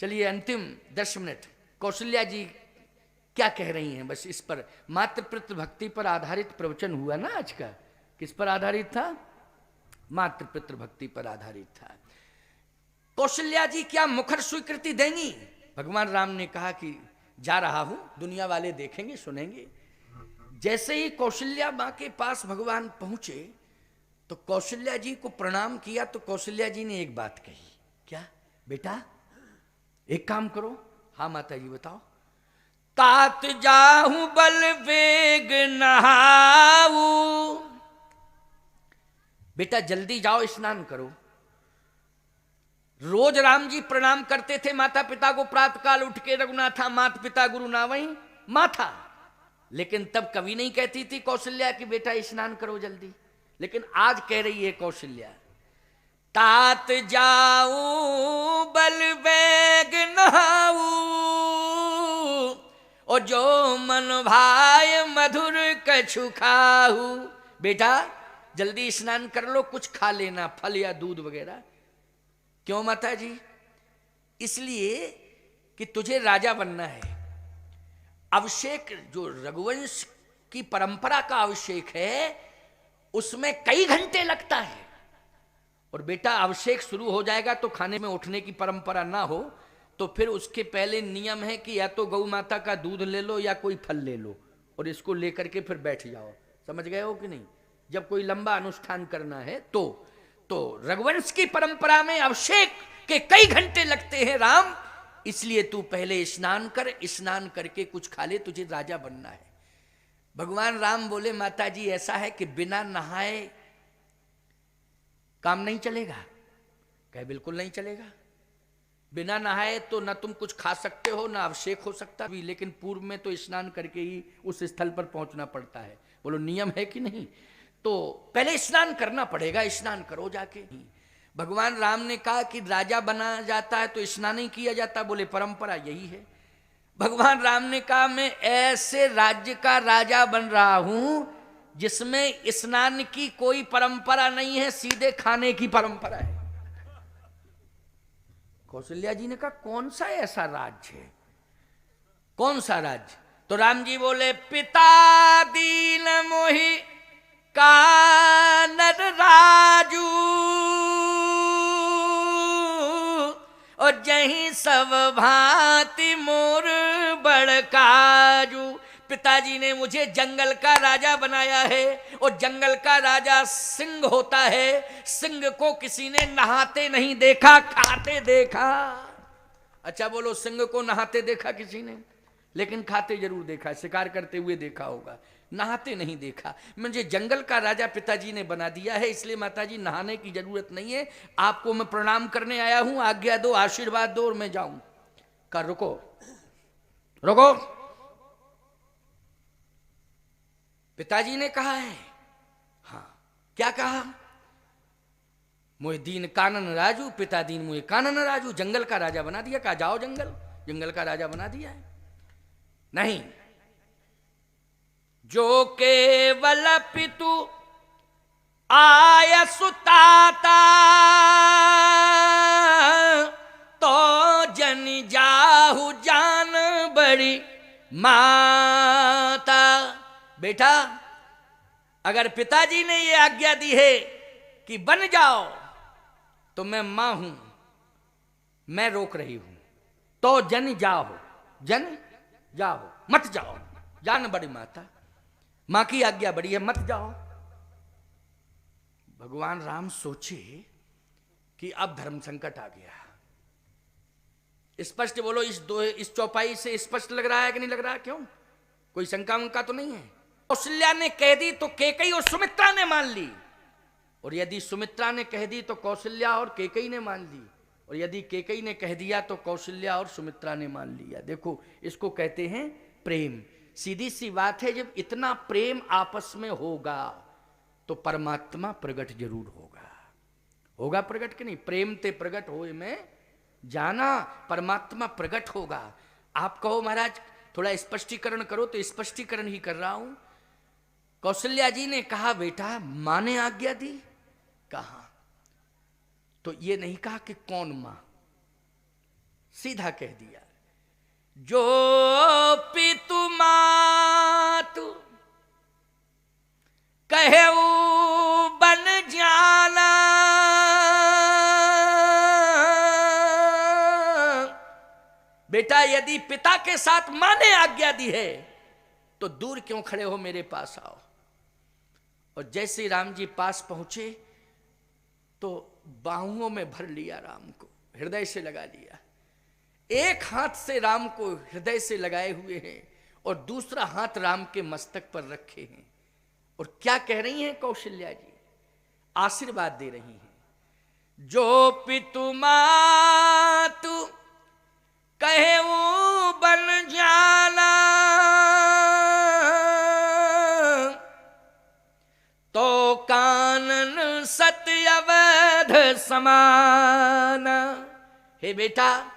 चलिए अंतिम 10 मिनट कौशल्या जी क्या कह रही हैं, बस इस पर मातृ पितृ भक्ति पर आधारित प्रवचन हुआ ना आज का। किस पर आधारित था? मातृ पितृ भक्ति पर आधारित था। कौशल्या जी क्या मुखर स्वीकृति देंगी? भगवान राम ने कहा कि जा रहा हूं, दुनिया वाले देखेंगे सुनेंगे। जैसे ही कौशल्या मां के पास भगवान पहुंचे तो कौशल्या जी को प्रणाम किया तो कौशल्या जी ने एक बात कही। क्या बेटा? एक काम करो। हाँ माता जी बताओ। तात जाहू बल वेग नहाऊ। बेटा जल्दी जाओ स्नान करो। रोज राम जी प्रणाम करते थे माता पिता को, प्रातः काल उठ के रघुनाथा माता पिता गुरु नावई माथा। लेकिन तब कभी नहीं कहती थी कौशल्या कि बेटा स्नान करो जल्दी। लेकिन आज कह रही है कौशल्या, तात जाऊं बल वेग नहाऊ और जो मन भाय मधुर कछु खाहू। बेटा जल्दी स्नान कर लो, कुछ खा लेना, फल या दूध वगैरह। क्यों माता जी? इसलिए कि तुझे राजा बनना है। अभिषेक जो रघुवंश की परंपरा का अभिषेक है उसमें कई घंटे लगता है। और बेटा अभिषेक शुरू हो जाएगा तो खाने में उठने की परंपरा ना हो तो फिर उसके पहले नियम है कि या तो गौ माता का दूध ले लो या कोई फल ले लो और इसको लेकर के फिर बैठ जाओ। समझ गए हो कि नहीं? जब कोई लंबा अनुष्ठान करना है तो रघुवंश की परंपरा में अभिषेक के कई घंटे लगते हैं राम। इसलिए तू पहले स्नान कर, स्नान करके कुछ खा ले, तुझे राजा बनना है। भगवान राम बोले माता जी ऐसा है कि बिना नहाए काम नहीं चलेगा। कहे बिल्कुल नहीं चलेगा। बिना नहाए तो ना तुम कुछ खा सकते हो ना अभिषेक हो सकता भी, लेकिन पूर्व में तो स्नान करके ही उस स्थल पर पहुंचना पड़ता है। बोलो नियम है कि नहीं? तो पहले स्नान करना पड़ेगा, स्नान करो जाके। भगवान राम ने कहा कि राजा बना जाता है तो स्नान नहीं किया जाता। बोले परंपरा यही है। भगवान राम ने कहा मैं ऐसे राज्य का राजा बन रहा हूं जिसमें स्नान की कोई परंपरा नहीं है, सीधे खाने की परंपरा है। कौशल्या जी ने कहा कौन सा ऐसा राज्य है? कौन सा राज्य? तो राम जी बोले पिता दीन मोहि कानर राजू और जहीं सब भांति मोर बड़काजू। पिताजी ने मुझे जंगल का राजा बनाया है और जंगल का राजा सिंह होता है। सिंह को किसी ने नहाते नहीं देखा, खाते देखा। अच्छा बोलो सिंह को नहाते देखा किसी ने? लेकिन खाते जरूर देखा, शिकार करते हुए देखा होगा, नहाते नहीं देखा। मुझे जंगल का राजा पिताजी ने बना दिया है, इसलिए माताजी नहाने की जरूरत नहीं है। आपको मैं प्रणाम करने आया हूं, आज्ञा दो, आशीर्वाद दो और मैं जाऊं। कहा रुको रुको। पिताजी ने कहा है? हाँ। क्या कहा? मुझे दीन कानन राजू, पिता दीन मुझे कानन राजू। जंगल का राजा बना दिया। कहा जाओ जंगल, जंगल का राजा बना दिया है। नहीं, जो केवल पितु आय सुताता तो जन जाहु जान बड़ी माता। बेटा अगर पिताजी ने ये आज्ञा दी है कि बन जाओ तो मैं मां हूं, मैं रोक रही हूं। तो जन जाओ, जन जाओ, मत जाओ, जान बड़ी माता। मां की आज्ञा बड़ी है, मत जाओ। भगवान राम सोचे कि अब धर्म संकट आ गया। स्पष्ट बोलो, इस चौपाई से स्पष्ट लग रहा है कि नहीं लग रहा? क्यों? कोई शंका वंका तो नहीं है? कौशल्या ने कह दी तो कैकेयी और सुमित्रा ने मान ली, और यदि सुमित्रा ने कह दी तो कौशल्या और कैकेयी ने मान ली, और यदि कैकेयी ने कह दिया तो कौशल्या और सुमित्रा ने मान लिया। देखो इसको कहते हैं प्रेम। सीधी सी बात है, जब इतना प्रेम आपस में होगा तो परमात्मा प्रकट जरूर होगा। होगा प्रकट कि नहीं? प्रेम ते प्रकट होए में जाना, परमात्मा प्रकट होगा। आप कहो महाराज थोड़ा स्पष्टीकरण करो, तो स्पष्टीकरण ही कर रहा हूं। कौशल्या जी ने कहा बेटा मां ने आज्ञा दी। कहा तो ये नहीं कहा कि कौन मां, सीधा कह दिया, जो पितु मातु कहे बन जाना, बेटा यदि पिता के साथ मां ने आज्ञा दी है तो दूर क्यों खड़े हो, मेरे पास आओ। और जैसे राम जी पास पहुंचे तो बाहुओं में भर लिया, राम को हृदय से लगा लिया। एक हाथ से राम को हृदय से लगाए हुए हैं और दूसरा हाथ राम के मस्तक पर रखे हैं। और क्या कह रही हैं कौशल्या जी? आशीर्वाद दे रही हैं, जो पितु मातु कहे वो बन जाना, तो कानन सत्य अवध समाना। हे बेटा,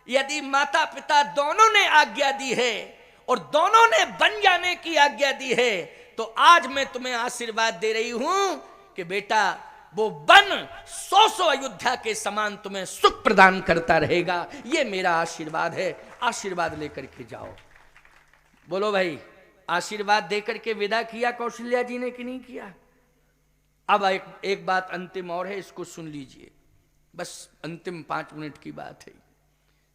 यदि माता पिता दोनों ने आज्ञा दी है और दोनों ने बन जाने की आज्ञा दी है, तो आज मैं तुम्हें आशीर्वाद दे रही हूं कि बेटा वो बन 100 अयोध्या के समान तुम्हें सुख प्रदान करता रहेगा। ये मेरा आशीर्वाद है, आशीर्वाद लेकर के जाओ। बोलो भाई, आशीर्वाद देकर के विदा किया कौशल्या जी ने कि नहीं किया? अब एक बात अंतिम और है, इसको सुन लीजिए, बस अंतिम 5 मिनट की बात है।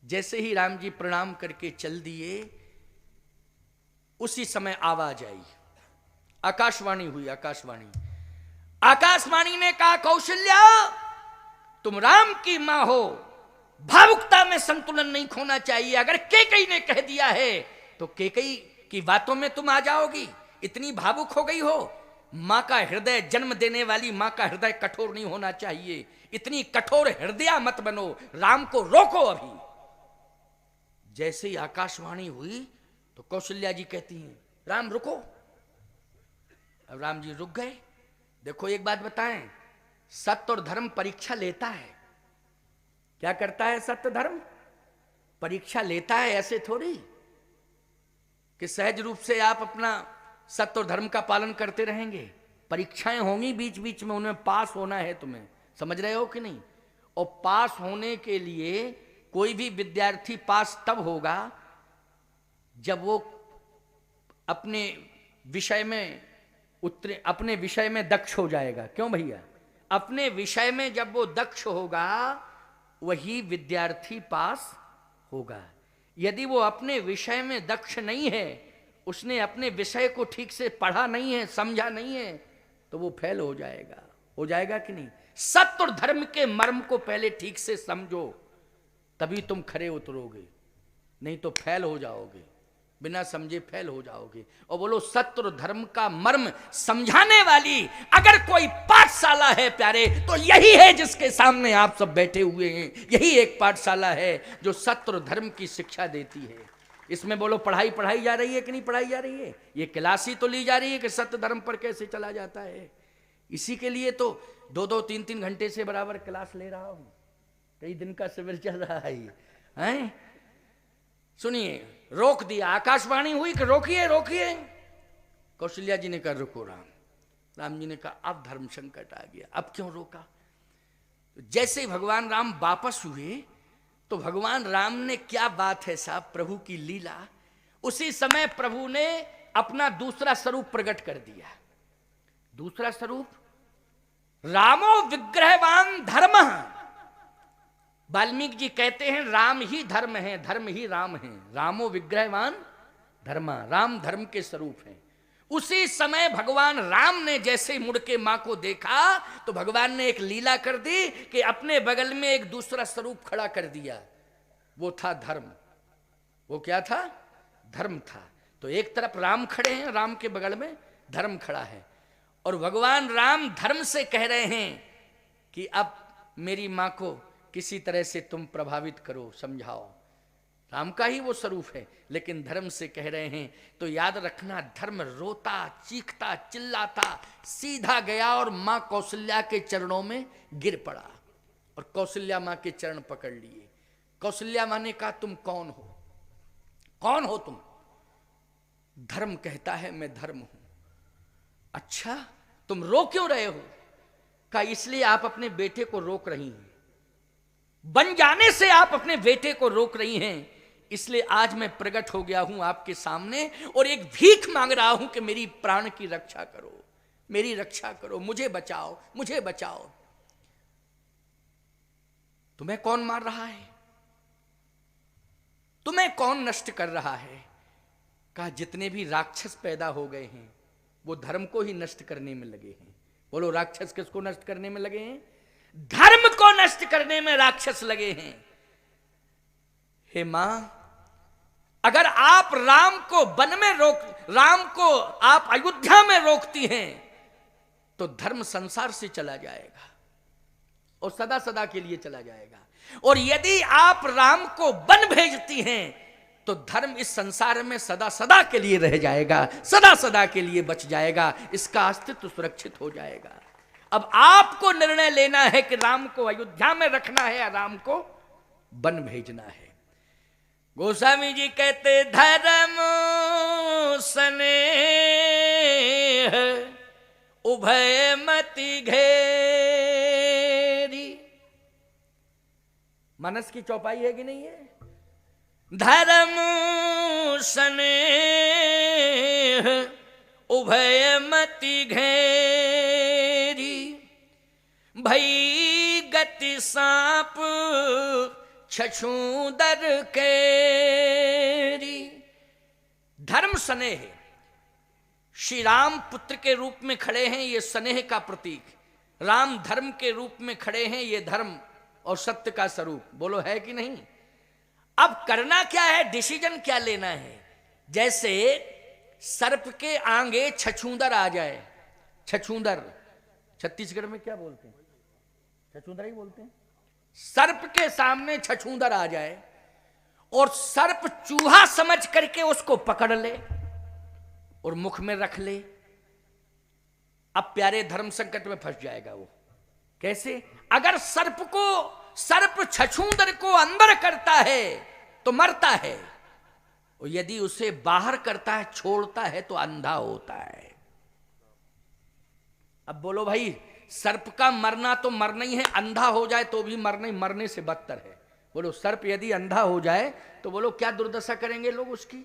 जैसे ही राम जी प्रणाम करके चल दिए, उसी समय आवाज आई, आकाशवाणी हुई। आकाशवाणी ने कहा, कौशल्या तुम राम की मां हो, भावुकता में संतुलन नहीं खोना चाहिए। अगर केकई ने कह दिया है तो केकई की बातों में तुम आ जाओगी, इतनी भावुक हो गई हो। मां का हृदय, जन्म देने वाली मां का हृदय कठोर नहीं होना चाहिए, इतनी कठोर हृदय मत बनो, राम को रोको अभी। जैसे ही आकाशवाणी हुई तो कौशल्या जी कहती हैं, राम रुको। अब राम जी रुक गए। देखो एक बात बताएं, सत्य और धर्म परीक्षा लेता है। क्या करता है सत्य धर्म? परीक्षा लेता है। ऐसे थोड़ी कि सहज रूप से आप अपना सत्य और धर्म का पालन करते रहेंगे। परीक्षाएं होंगी बीच बीच में, उन्हें पास होना है तुम्हें, समझ रहे हो कि नहीं? और पास होने के लिए कोई भी विद्यार्थी पास तब होगा जब वो अपने विषय में अपने विषय में दक्ष हो जाएगा। क्यों भैया? अपने विषय में जब वो दक्ष होगा वही विद्यार्थी पास होगा। यदि वो अपने विषय में दक्ष नहीं है, उसने अपने विषय को ठीक से पढ़ा नहीं है, समझा नहीं है, तो वो फेल हो जाएगा। हो जाएगा कि नहीं? सत्य और धर्म के मर्म को पहले ठीक से समझो, तभी तुम खरे उतरोगे, नहीं तो फेल हो जाओगे, बिना समझे फेल हो जाओगे। और बोलो, सत्य और धर्म का मर्म समझाने वाली अगर कोई पाठशाला है प्यारे, तो यही है जिसके सामने आप सब बैठे हुए हैं। यही एक पाठशाला है जो सत्य और धर्म की शिक्षा देती है। इसमें बोलो, पढ़ाई जा रही है कि नहीं पढ़ाई जा रही है? ये क्लास ही तो ली जा रही है कि सत्य धर्म पर कैसे चला जाता है। इसी के लिए तो 2-2, 3-3 घंटे से बराबर क्लास ले रहा हूं। कई दिन का शिविर चल रहा है। सुनिए, रोक दिया। आकाशवाणी हुई कि रोकिए रोकिए। कौशल्या जी ने कहा रुको राम। राम जी ने कहा अब धर्म संकट आ गया, अब क्यों रोका? जैसे ही भगवान राम वापस हुए तो भगवान राम ने, क्या बात है साहब, प्रभु की लीला। उसी समय प्रभु ने अपना दूसरा स्वरूप प्रकट कर दिया। दूसरा स्वरूप, रामो विग्रहवान धर्म। वाल्मीकि जी कहते हैं राम ही धर्म है, धर्म ही राम है। रामो विग्रहवान धर्मा, राम धर्म के स्वरूप हैं। उसी समय भगवान राम ने जैसे मुड़ के मां को देखा तो भगवान ने एक लीला कर दी कि अपने बगल में एक दूसरा स्वरूप खड़ा कर दिया। वो था धर्म। वो क्या था? धर्म था। तो एक तरफ राम खड़े हैं, राम के बगल में धर्म खड़ा है, और भगवान राम धर्म से कह रहे हैं कि अब मेरी मां को किसी तरह से तुम प्रभावित करो, समझाओ। राम का ही वो स्वरूप है, लेकिन धर्म से कह रहे हैं। तो याद रखना, धर्म रोता, चीखता, चिल्लाता सीधा गया और मां कौशल्या के चरणों में गिर पड़ा और कौशल्या मां के चरण पकड़ लिए। कौशल्या मां ने कहा, तुम कौन हो? कौन हो तुम? धर्म कहता है मैं धर्म हूं। अच्छा, तुम रो क्यों रहे हो? कहा इसलिए आप अपने बेटे को रोक रही हैं। बन जाने से आप अपने बेटे को रोक रही हैं। इसलिए आज मैं प्रकट हो गया हूं आपके सामने और एक भीख मांग रहा हूं कि मेरी प्राण की रक्षा करो, मेरी रक्षा करो, मुझे बचाओ, मुझे बचाओ। तुम्हें कौन मार रहा है? तुम्हें कौन नष्ट कर रहा है? कहा जितने भी राक्षस पैदा हो गए हैं वो धर्म को ही नष्ट करने में लगे हैं। बोलो, राक्षस किसको नष्ट करने में लगे हैं? धर्म को नष्ट करने में राक्षस लगे हैं। हे मां, अगर आप राम को वन में राम को आप अयोध्या में रोकती हैं तो धर्म संसार से चला जाएगा और सदा सदा के लिए चला जाएगा। और यदि आप राम को वन भेजती हैं तो धर्म इस संसार में सदा सदा के लिए रह जाएगा, सदा सदा के लिए बच जाएगा, इसका अस्तित्व सुरक्षित हो जाएगा। अब आपको निर्णय लेना है कि राम को अयोध्या में रखना है या राम को वन भेजना है। गोस्वामी जी कहते धर्म स्नेह उभय मति घेरी। मानस की चौपाई है कि नहीं है? धर्म स्नेह उभय मति घेरी, भई गति सांप छछूंदर केरी। धर्म स्नेह, श्री राम पुत्र के रूप में खड़े हैं, ये स्नेह का प्रतीक। राम धर्म के रूप में खड़े हैं, ये धर्म और सत्य का स्वरूप। बोलो, है कि नहीं? अब करना क्या है, डिसीजन क्या लेना है? जैसे सर्प के आगे छछूंदर आ जाए। छछूंदर छत्तीसगढ़ में क्या बोलते हैं? छछूंदर ही बोलते हैं। सर्प के सामने छछूंदर आ जाए और सर्प चूहा समझ करके उसको पकड़ ले और मुख में रख ले। अब प्यारे धर्म संकट में फंस जाएगा वो। कैसे? अगर सर्प छछूंदर को अंदर करता है तो मरता है, और यदि उसे बाहर करता है, छोड़ता है, तो अंधा होता है। अब बोलो भाई, सर्प का मरना तो मरना ही है, अंधा हो जाए तो भी मरना ही, मरने से बदतर है। बोलो, सर्प यदि अंधा हो जाए तो बोलो क्या दुर्दशा करेंगे लोग उसकी।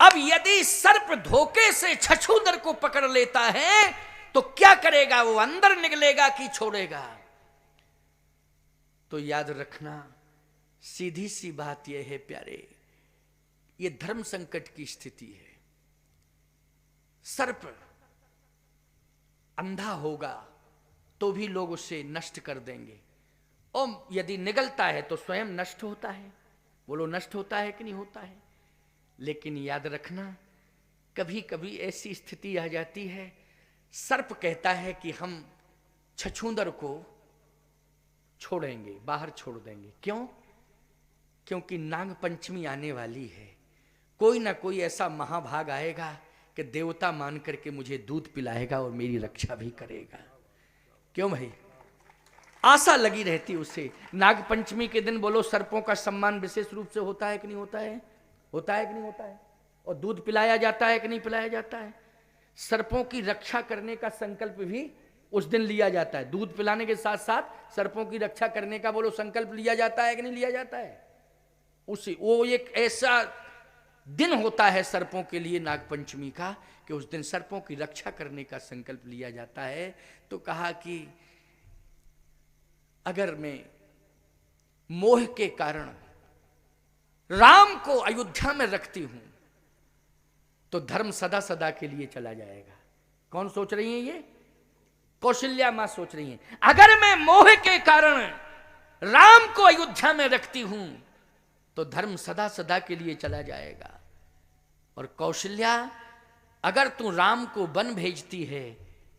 अब यदि सर्प धोखे से छछूंदर को पकड़ लेता है तो क्या करेगा? वो अंदर निकलेगा कि छोड़ेगा? तो याद रखना, सीधी सी बात यह है प्यारे, ये धर्म संकट की स्थिति है। सर्प अंधा होगा तो भी लोग उसे नष्ट कर देंगे, और यदि निगलता है तो स्वयं नष्ट होता है। बोलो, नष्ट होता है कि नहीं होता है? लेकिन याद रखना, कभी कभी ऐसी स्थिति आ जाती है, सर्प कहता है कि हम छछूंदर को छोड़ेंगे, बाहर छोड़ देंगे। क्यों? क्योंकि नाग पंचमी आने वाली है। कोई ना कोई ऐसा महाभाग आएगा कि देवता मान करके मुझे दूध पिलाएगा और मेरी रक्षा भी करेगा। क्यों भाई? आशा लगी रहती उसे। नाग पंचमी के दिन बोलो, सर्पों का सम्मान विशेष रूप से होता है कि नहीं होता है? होता है कि नहीं होता है? और दूध पिलाया जाता है कि नहीं पिलाया जाता है? सर्पों की रक्षा करने का संकल्प भी उस दिन लिया जाता है। दूध पिलाने के साथ साथ सर्पों की रक्षा करने का बोलो संकल्प लिया जाता है कि नहीं लिया जाता है? वो एक ऐसा दिन होता है सर्पों के लिए, नाग पंचमी का, कि उस दिन सर्पों की रक्षा करने का संकल्प लिया जाता है। तो कहा कि अगर मैं मोह के कारण राम को अयोध्या में रखती हूं तो धर्म सदा सदा के लिए चला जाएगा। कौन सोच रही है ये? कौशल्या मां सोच रही हैं। अगर मैं मोह के कारण राम को अयोध्या में रखती हूं तो धर्म सदा सदा के लिए चला जाएगा। और कौशल्या, अगर तू राम को वन भेजती है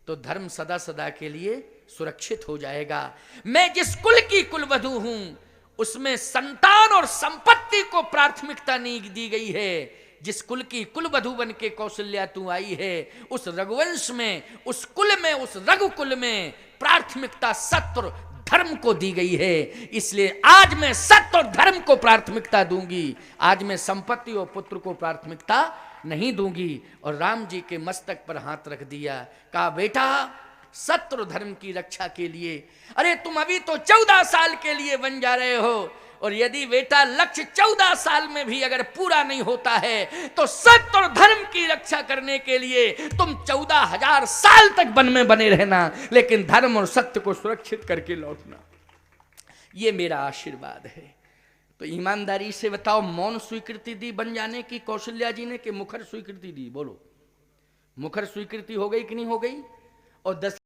तो धर्म सदा सदा के लिए सुरक्षित हो जाएगा। मैं जिस कुल की कुलवधू हूं उसमें संतान और संपत्ति को प्राथमिकता नहीं दी गई है। जिस कुल की कुलवधू बन के कौशल्या तू आई है, उस रघुवंश में, उस कुल में, उस रघुकुल में प्राथमिकता सत्य और धर्म को दी गई है। इसलिए आज मैं सत्य और धर्म को प्राथमिकता दूंगी। आज मैं संपत्ति और पुत्र को प्राथमिकता नहीं दूंगी। और राम जी के मस्तक पर हाथ रख दिया, कहा बेटा सत्य और धर्म की रक्षा के लिए। अरे तुम अभी तो 14 साल के लिए बन जा रहे हो, और यदि बेटा लक्ष्य 14 साल में भी अगर पूरा नहीं होता है तो सत्य और धर्म की रक्षा करने के लिए तुम 14,000 साल तक वन में बने रहना, लेकिन धर्म और सत्य को सुरक्षित करके लौटना। ये मेरा आशीर्वाद है। तो ईमानदारी से बताओ, मौन स्वीकृति दी बन जाने की कौशल्या जी ने कि मुखर स्वीकृति दी? बोलो, मुखर स्वीकृति हो गई कि नहीं हो गई? और 10